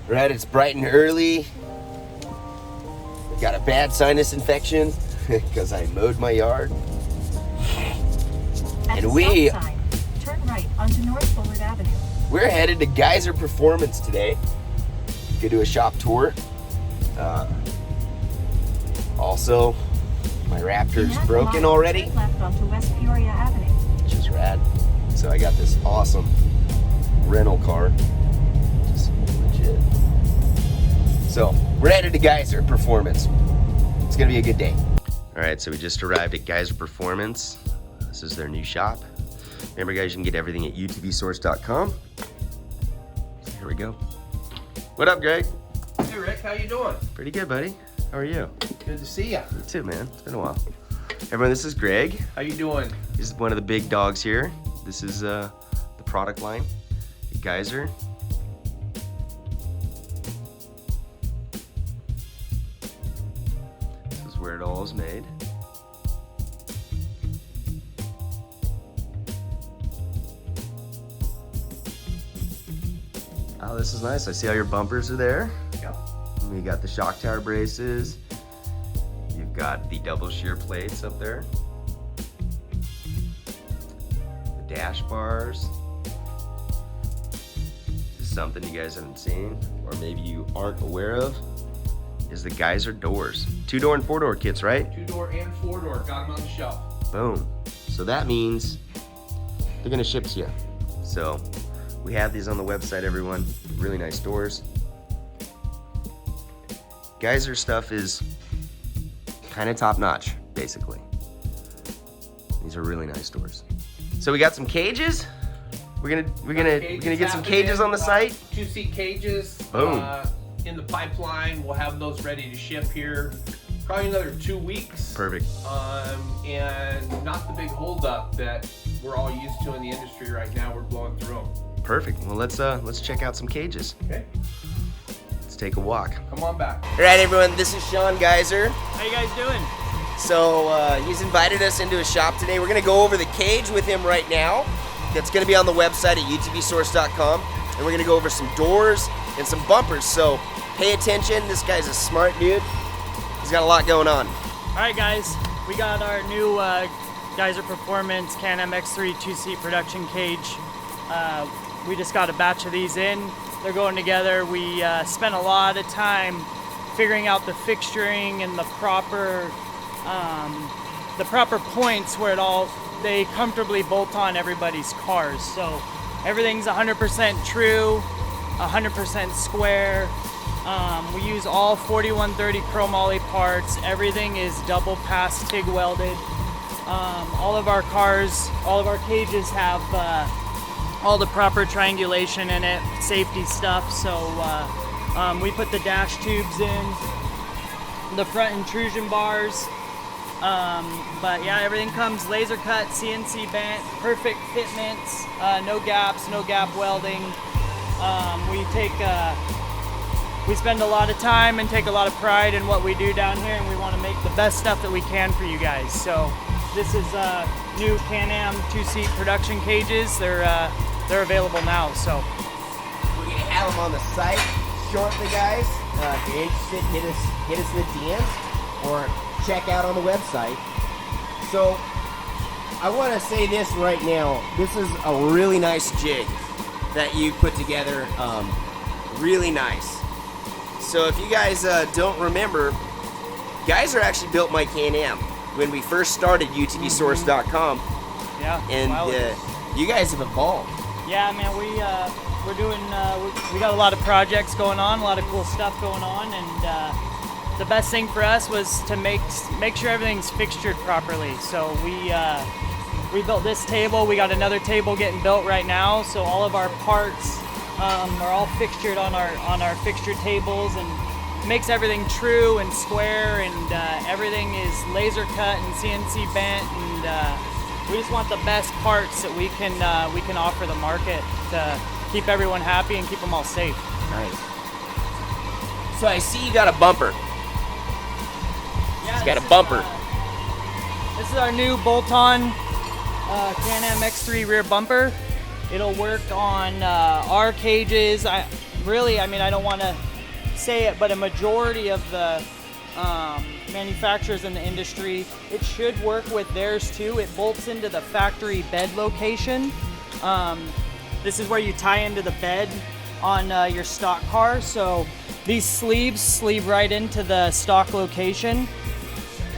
Right, it's bright and early. Got a bad sinus infection because I mowed my yard. At And the stop sign, turn right onto North Bullard Avenue. We're headed to Geyser Performance today. Go do a shop tour. Also, my Raptor's broken already. Turn left onto West Peoria Avenue. Which is rad. So I got this awesome rental car. Just legit. So we're headed to Geyser Performance. It's gonna be a good day. All right, so we just arrived at Geiser Performance. This is their new shop. Remember guys, you can get everything at utvsource.com. So here we go. What up, Greg? Hey Rick, how you doing? Pretty good, buddy. How are you? Good to see ya. You too, man. It's been a while. Everyone, this is Greg. How you doing? He's one of the big dogs here. This is the product line, Geyser. This is where it all is made. Oh, this is nice. I see all your bumpers are there. Yep. And you got the shock tower braces. You've got the double shear plates up there. The dash bars. This is something you guys haven't seen, or maybe you aren't aware of, is the Geyser doors. 2-door and 4-door kits, right? 2-door and 4-door, got them on the shelf. Boom. So that means they're gonna ship to you. So we have these on the website, everyone. Really nice doors. Geyser stuff is kind of top notch, basically. These are really nice doors. So we got some cages. We're gonna get some cages on the site. 2-seat cages. Boom. In the pipeline, we'll have those ready to ship here. Probably another 2 weeks. Perfect. And not the big holdup that we're all used to in the industry right now. We're blowing through them. Perfect. Well, let's check out some cages. Okay. Let's take a walk. Come on back. All right, everyone. This is Sean Geyser. How you guys doing? So he's invited us into his shop today. We're gonna go over the cage with him right now. That's gonna be on the website at utvsource.com, and we're gonna go over some doors and some bumpers. So pay attention. This guy's a smart dude. He's got a lot going on. All right, guys. We got our new Geyser Performance Can-Am X3 2-seat production cage. We just got a batch of these in. They're going together. We spent a lot of time figuring out the fixturing and the proper points where they comfortably bolt on everybody's cars. So everything's 100% true, 100% square. We use all 4130 chromoly parts. Everything is double pass TIG welded. All of our cages have all the proper triangulation in it, safety stuff. So we put the dash tubes in, the front intrusion bars. But yeah, everything comes laser cut, CNC bent, perfect fitments, no gaps, no gap welding. We spend a lot of time and take a lot of pride in what we do down here, and we want to make the best stuff that we can for you guys. So this is new Can-Am 2-seat production cages. They're available now. So We're gonna have them on the site shortly, guys. If you're interested, hit us in the DMs or check out on the website. So I want to say this right now. This is a really nice jig that you put together. Really nice. So if you guys don't remember, Geyser actually built my Can-Am when we first started utvsource.com. yeah, And you guys have evolved. yeah, man, we're doing. We got a lot of projects going on, a lot of cool stuff going on, and the best thing for us was to make sure everything's fixtured properly. So we built this table. We got another table getting built right now. So all of our parts are all fixtured on our fixture tables, and makes everything true and square, and everything is laser cut and CNC bent, and we just want the best parts that we can offer the market to keep everyone happy and keep them all safe. Nice. So I see you got a bumper. Yeah, It's got a bumper. This is our new bolt-on Can-Am X3 rear bumper. It'll work on our cages. really, I mean, I don't want to say it, but a majority of the manufacturers in the industry, it should work with theirs too. It bolts into the factory bed location. This is where you tie into the bed on your stock car. So these sleeves sleeve right into the stock location.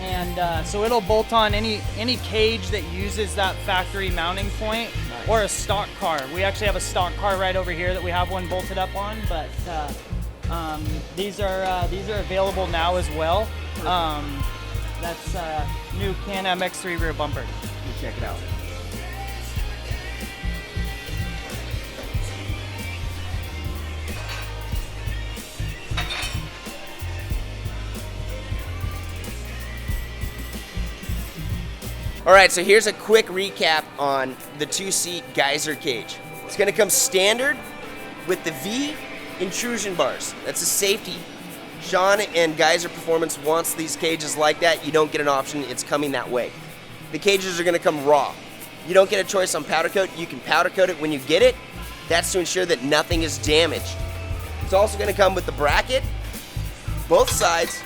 And so it'll bolt on any cage that uses that factory mounting point. Nice. Or a stock car. We actually have a stock car right over here that we have one bolted up on, but these are available now as well. That's new Can-Am X3 rear bumper. You check it out. All right, so here's a quick recap on the 2-seat Geyser cage. It's gonna come standard with the V intrusion bars. That's a safety. Sean and Geiser Performance wants these cages like that. You don't get an option, it's coming that way. The cages are gonna come raw. You don't get a choice on powder coat. You can powder coat it when you get it. That's to ensure that nothing is damaged. It's also gonna come with the bracket, both sides,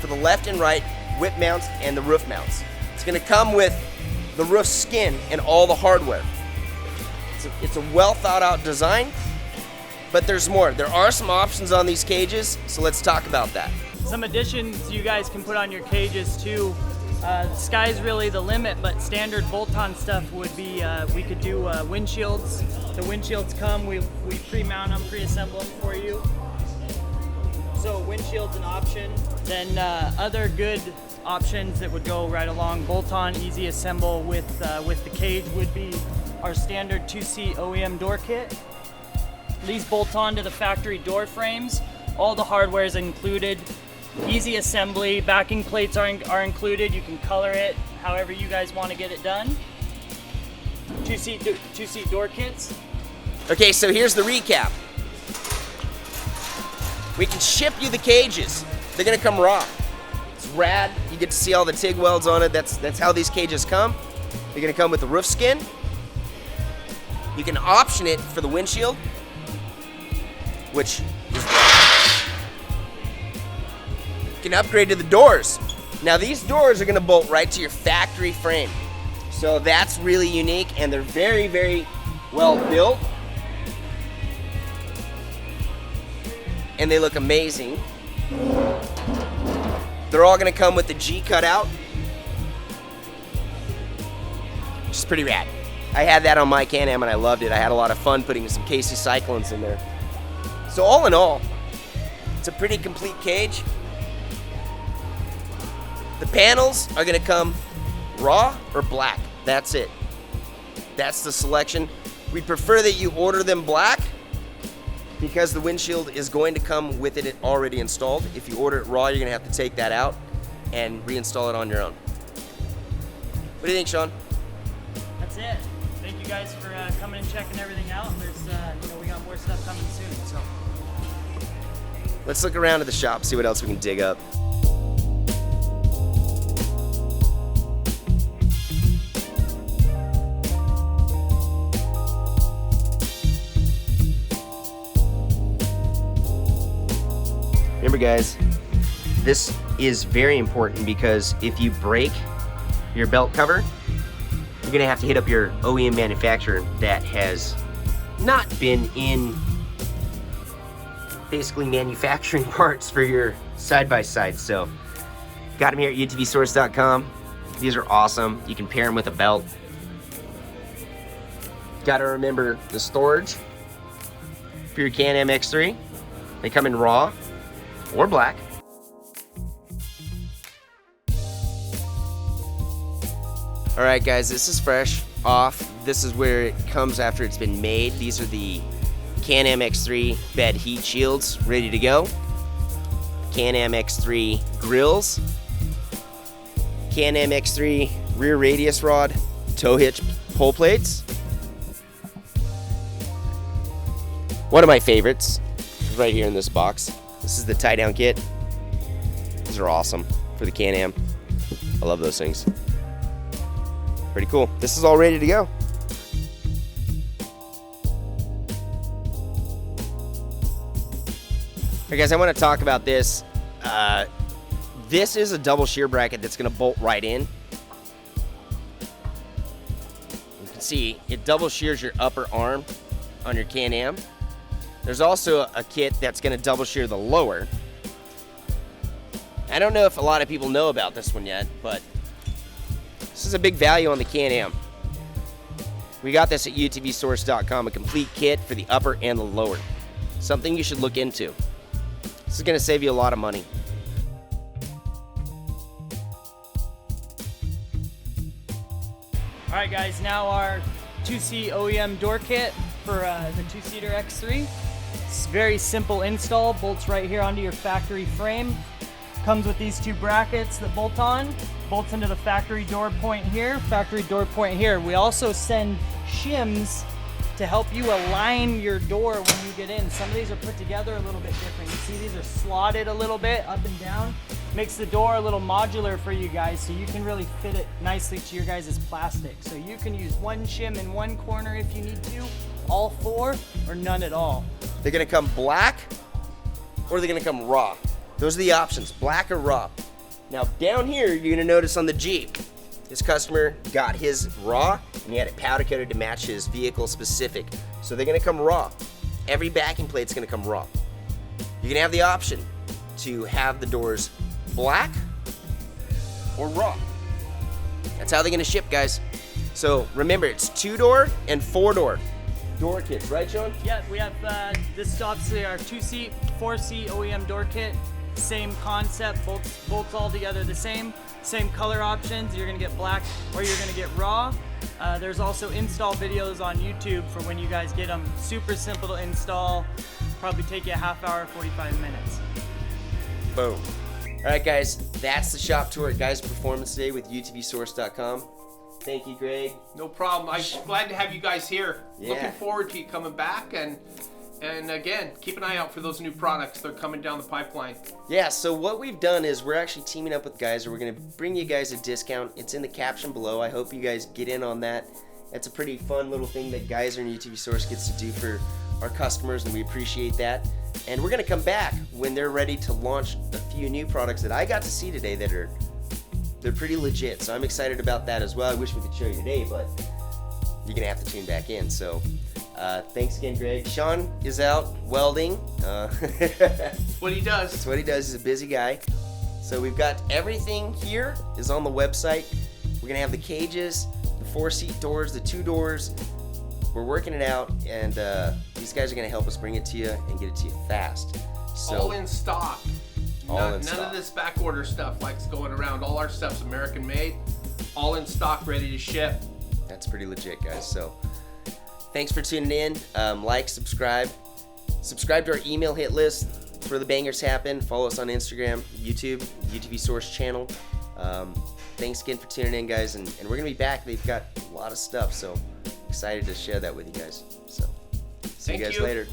for the left and right, whip mounts and the roof mounts. It's gonna come with the roof skin and all the hardware. It's a well thought out design, but there's more. There are some options on these cages, so let's talk about that. Some additions you guys can put on your cages too. The sky's really the limit, but standard bolt-on stuff would be, we could do windshields. The windshields come, we pre-mount them, pre-assemble them for you. So windshield's an option. Then other good options that would go right along, bolt-on, easy assemble with the cage would be our standard 2-seat OEM door kit. These bolt on to the factory door frames. All the hardware is included. Easy assembly, backing plates are included. You can color it however you guys want to get it done. 2-seat door kits. Okay, so here's the recap. We can ship you the cages. They're gonna come raw. It's rad. You get to see all the TIG welds on it. That's how these cages come. They're gonna come with the roof skin. You can option it for the windshield, which is you can upgrade to the doors. Now these doors are gonna bolt right to your factory frame. So that's really unique, and they're very, very well built. And they look amazing. They're all gonna come with the G cutout, which is pretty rad. I had that on my Can-Am and I loved it. I had a lot of fun putting some KC Cyclones in there. So all in all, it's a pretty complete cage. The panels are gonna come raw or black. That's it. That's the selection. We prefer that you order them black because the windshield is going to come with it already installed. If you order it raw, you're gonna have to take that out and reinstall it on your own. What do you think, Sean? That's it. Thank you guys for coming and checking everything out. There's, we got more stuff coming soon. So let's look around at the shop, see what else we can dig up. Remember guys, this is very important because if you break your belt cover, you're gonna have to hit up your OEM manufacturer that has not been in basically manufacturing parts for your side-by-side. So got them here at utvsource.com. These are awesome. You can pair them with a belt. Gotta remember the storage for your Can-Am X3. They come in raw or black. All right guys, this is fresh off. This is where it comes after it's been made. These are the Can-Am X3 bed heat shields, ready to go. Can-Am X3 grills. Can-Am X3 rear radius rod, tow hitch pull plates. One of my favorites is right here in this box. This is the tie down kit. These are awesome for the Can-Am. I love those things. Pretty cool. This is all ready to go. Hey guys, I want to talk about this. This is a double shear bracket that's going to bolt right in. You can see it double shears your upper arm on your Can-Am. There's also a kit that's going to double shear the lower. I don't know if a lot of people know about this one yet, but this is a big value on the Can-Am. We got this at utvsource.com, a complete kit for the upper and the lower. Something you should look into. This is going to save you a lot of money. All right, guys, now our 2C OEM door kit for the 2-seater X3. It's very simple install, bolts right here onto your factory frame. Comes with these two brackets that bolt on, bolts into the factory door point here, factory door point here. We also send shims to help you align your door when you get in. Some of these are put together a little bit different. You see these are slotted a little bit up and down. Makes the door a little modular for you guys so you can really fit it nicely to your guys' plastic. So you can use one shim in one corner if you need to, all four, or none at all. They're going to come black or they're going to come raw. Those are the options, black or raw. Now down here, you're going to notice on the Jeep, this customer got his raw and he had it powder coated to match his vehicle specific. So they're going to come raw. Every backing plate's going to come raw. You're going to have the option to have the doors black or raw. That's how they're going to ship, guys. So remember, it's 2-door and 4-door door kits, right, Sean? Yeah, we have, this is obviously our 2-seat, 4-seat OEM door kit. Same concept, bolts all together the same color options. You're gonna get black or you're gonna get raw. There's also install videos on YouTube for when you guys get them. Super simple to install, probably take you a half hour, 45 minutes. Boom. All right, guys, that's the shop tour at Geiser Performance today with utvsource.com. Thank you, Greg. No problem. I'm glad to have you guys here. Yeah. Looking forward to you coming back, and again, keep an eye out for those new products. They're coming down the pipeline. Yeah, so what we've done is we're actually teaming up with Geyser. We're going to bring you guys a discount. It's in the caption below. I hope you guys get in on that. It's a pretty fun little thing that Geyser and UTV Source gets to do for our customers, and we appreciate that. And we're going to come back when they're ready to launch a few new products that I got to see today that they're pretty legit. So I'm excited about that as well. I wish we could show you today, but you're going to have to tune back in. So thanks again, Greg. Sean is out welding. That's what he does. That's what he does. He's a busy guy. So we've got everything here is on the website. We're going to have the cages, the 4-seat doors, the 2 doors. We're working it out, and these guys are going to help us bring it to you and get it to you fast. So, All in stock. None stock. of this back order stuff like's going around. All our stuff's American made. All in stock, ready to ship. That's pretty legit, guys. So thanks for tuning in. Like, subscribe to our email hit list. It's where the bangers happen. Follow us on Instagram, YouTube, UTV Source channel. Thanks again for tuning in, guys, and we're gonna be back. They've got a lot of stuff, so excited to share that with you guys. So see you guys later.